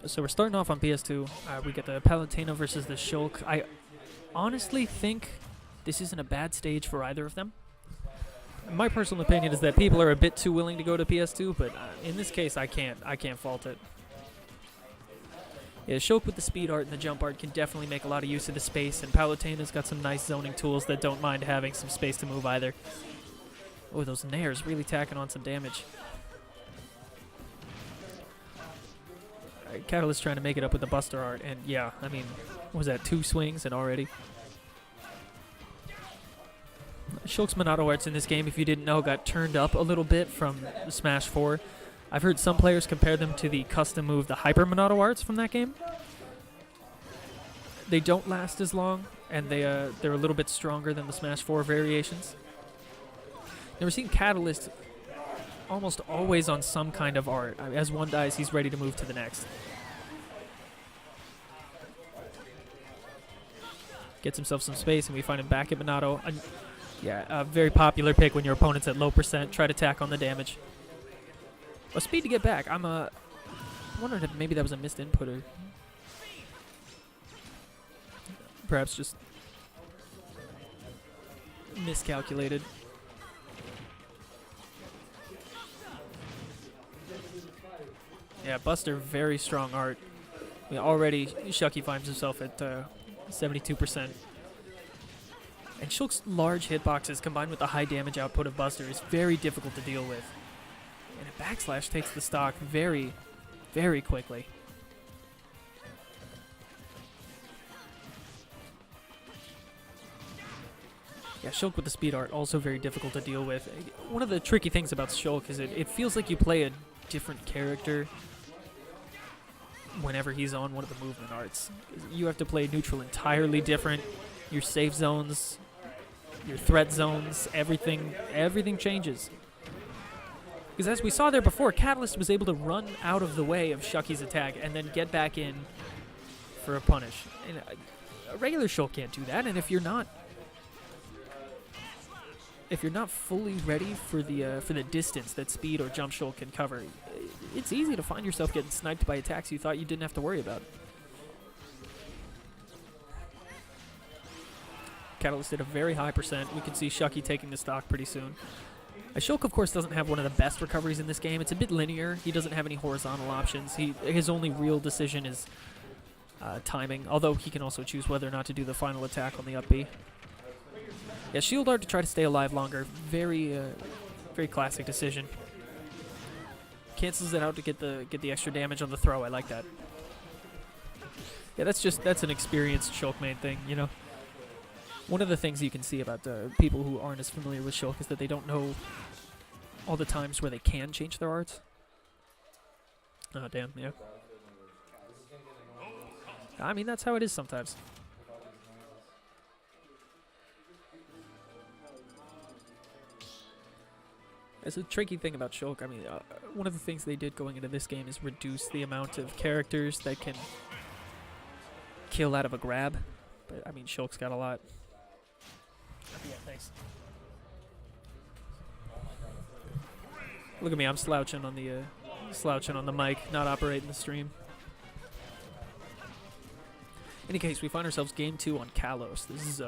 So we're starting off on PS2. We get the Palutena versus the Shulk. I honestly think this isn't a bad stage for either of them. My personal opinion is that people are a bit too willing to go to PS2, but in this case, I can't fault it. Yeah, Shulk with the speed art and the jump art can definitely make a lot of use of the space, and Palutena's got some nice zoning tools that don't mind having some space to move either. Oh, those nairs really tacking on some damage. Catalyst trying to make it up with the Buster art, and yeah, I mean, what was that, 2 swings and already? Shulk's Monado arts in this game, if you didn't know, got turned up a little bit from Smash 4. I've heard some players compare them to the custom move, the Hyper Monado arts from that game. They don't last as long, and they're a little bit stronger than the Smash 4 variations. Never seen Catalyst almost always on some kind of art. I mean, as one dies, he's ready to move to the next. Gets himself some space, and we find him back at Monado. Yeah, a very popular pick when your opponent's at low percent. Try to tack on the damage. A speed to get back. I'm wondering if maybe that was a missed input or perhaps just miscalculated. Yeah, Buster, very strong art. I mean, already, Shuck3y finds himself at 72%. And Shulk's large hitboxes combined with the high damage output of Buster is very difficult to deal with. And a backslash takes the stock very, very quickly. Yeah, Shulk with the speed art, also very difficult to deal with. One of the tricky things about Shulk is it feels like you play a different character whenever he's on one of the movement arts. You have to play neutral entirely different. Your safe zones, your threat zones, everything changes. Because as we saw there before, Catalyst was able to run out of the way of Shuck3y's attack and then get back in for a punish. And a regular Shulk can't do that, and if you're not fully ready for the distance that speed or jump Shulk can cover, it's easy to find yourself getting sniped by attacks you thought you didn't have to worry about. Catalyst at a very high percent. We can see Shuck3y taking the stock pretty soon. Shulk, of course, doesn't have one of the best recoveries in this game. It's a bit linear. He doesn't have any horizontal options. His only real decision is timing, although he can also choose whether or not to do the final attack on the up B. Yeah, shield art to try to stay alive longer. Very, very classic decision. Cancels it out to get the extra damage on the throw. I like that. Yeah, that's an experienced Shulk main thing, you know. One of the things you can see about people who aren't as familiar with Shulk is that they don't know all the times where they can change their arts. Oh, damn, yeah. I mean, that's how it is sometimes. It's a tricky thing about Shulk. I mean, one of the things they did going into this game is reduce the amount of characters that can kill out of a grab. But, I mean, Shulk's got a lot. Yeah, thanks. Look at me, I'm slouching on the mic, not operating the stream. In any case, we find ourselves game 2 on Kalos. This is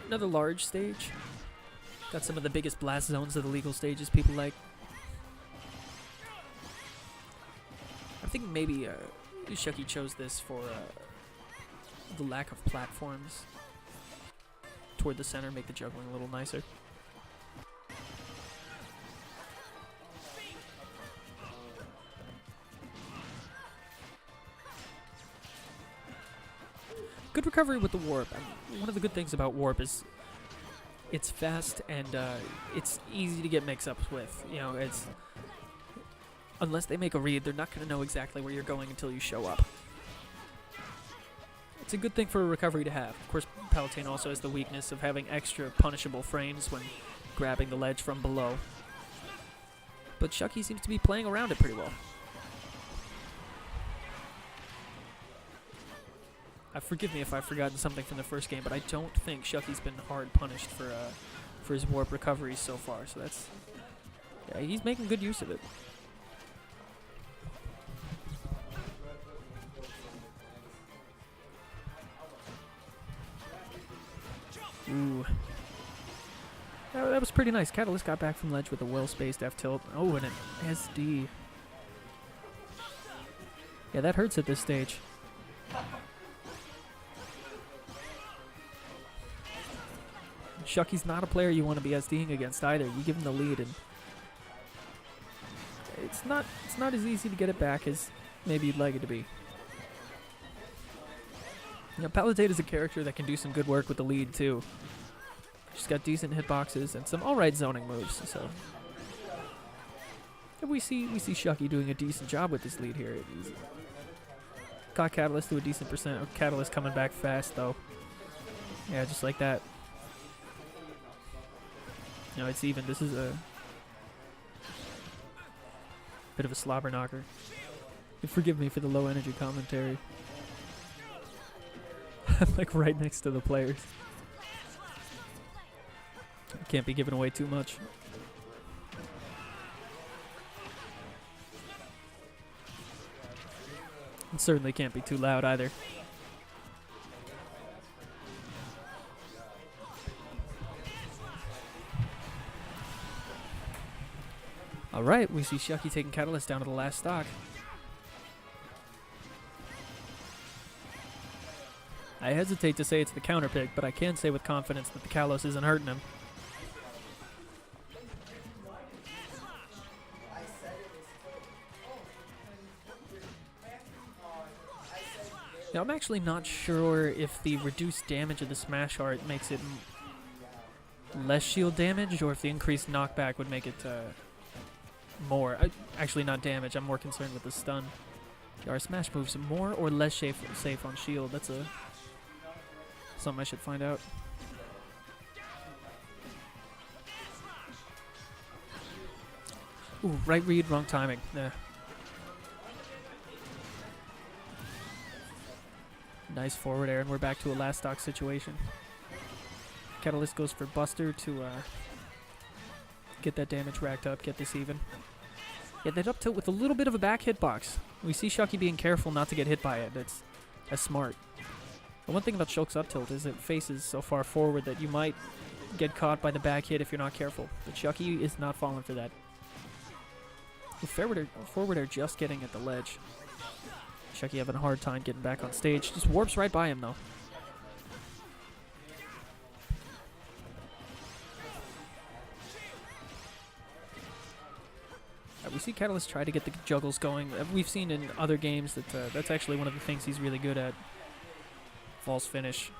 another large stage. Got some of the biggest blast zones of the legal stages people like. I think maybe Shuck3y chose this for the lack of platforms toward the center, make the juggling a little nicer. Good recovery with the warp. I mean, one of the good things about warp is it's fast and it's easy to get mix-ups with. You know, it's unless they make a read, they're not going to know exactly where you're going until you show up. It's a good thing for a recovery to have. Of course, Palutena also has the weakness of having extra punishable frames when grabbing the ledge from below. But Shuck3y seems to be playing around it pretty well. Forgive me if I've forgotten something from the first game, but I don't think Shuck3y's been hard punished for his warp recoveries so far. So that's, yeah, he's making good use of it. Ooh. That was pretty nice. Catalyst got back from ledge with a well-spaced F-tilt. Oh, and an SD. Yeah, that hurts at this stage. Shuck3y's not a player you want to be SDing against either. You give him the lead, and it's not as easy to get it back as maybe you'd like it to be. You know, Palutena's a character that can do some good work with the lead too. She's got decent hitboxes and some alright zoning moves, so and we see Shuck3y doing a decent job with this lead here. He's got Catalyst to a decent percent. Oh, Catalyst coming back fast though. Yeah, just like that. You know, it's even. This is a bit of a slobber knocker. Forgive me for the low energy commentary. I'm like right next to the players. Can't be giving away too much. And certainly can't be too loud either. Alright, we see Shuck3y taking Catalyst down to the last stock. I hesitate to say it's the counter pick, but I can say with confidence that the Kalos isn't hurting him. Now, I'm actually not sure if the reduced damage of the Smash Art makes it less shield damage, or if the increased knockback would make it more. Actually, not damage. I'm more concerned with the stun. Are Smash moves more or less safe on shield? That's something I should find out. Ooh, right read, wrong timing. Nah. Nice forward air, and we're back to a last stock situation. Catalyst goes for Buster to get that damage racked up, get this even. Yeah, that up tilt with a little bit of a back hitbox. We see Shuck3y being careful not to get hit by it. That's smart. The one thing about Shulk's up tilt is it faces so far forward that you might get caught by the back hit if you're not careful. But Shuck3y is not falling for that. The forward air just getting at the ledge. Shuck3y having a hard time getting back on stage. Just warps right by him though. We see Catalyst try to get the juggles going. We've seen in other games that that's actually one of the things he's really good at. False finish.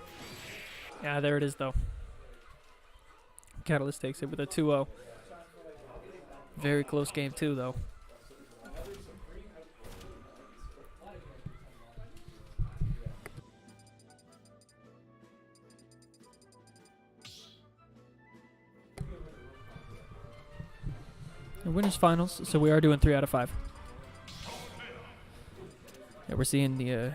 Yeah, there it is though. Catalyst takes it with a 2-0. Very close game too though. Winners finals, so we are doing 3 out of 5. Yeah, we're seeing the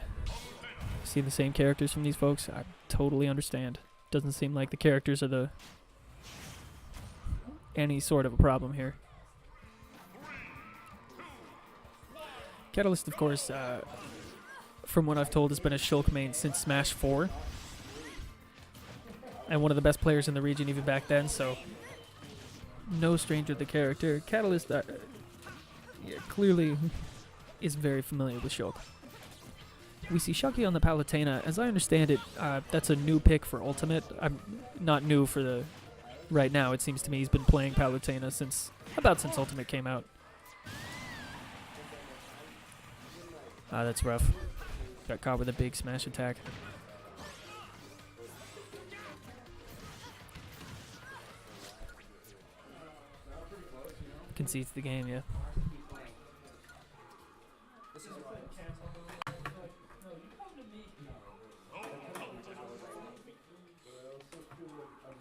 same characters from these folks. I totally understand. Doesn't seem like the characters are any sort of a problem here. Catalyst, of course, from what I've told, has been a Shulk main since Smash 4, and one of the best players in the region even back then. So. No stranger to the character. Catalyst clearly is very familiar with Shulk. We see Shuck3y on the Palutena. As I understand it, that's a new pick for Ultimate. I'm not new for the right now. It seems to me he's been playing Palutena since Ultimate came out. That's rough. Got caught with a big smash attack. Concedes the game, yeah.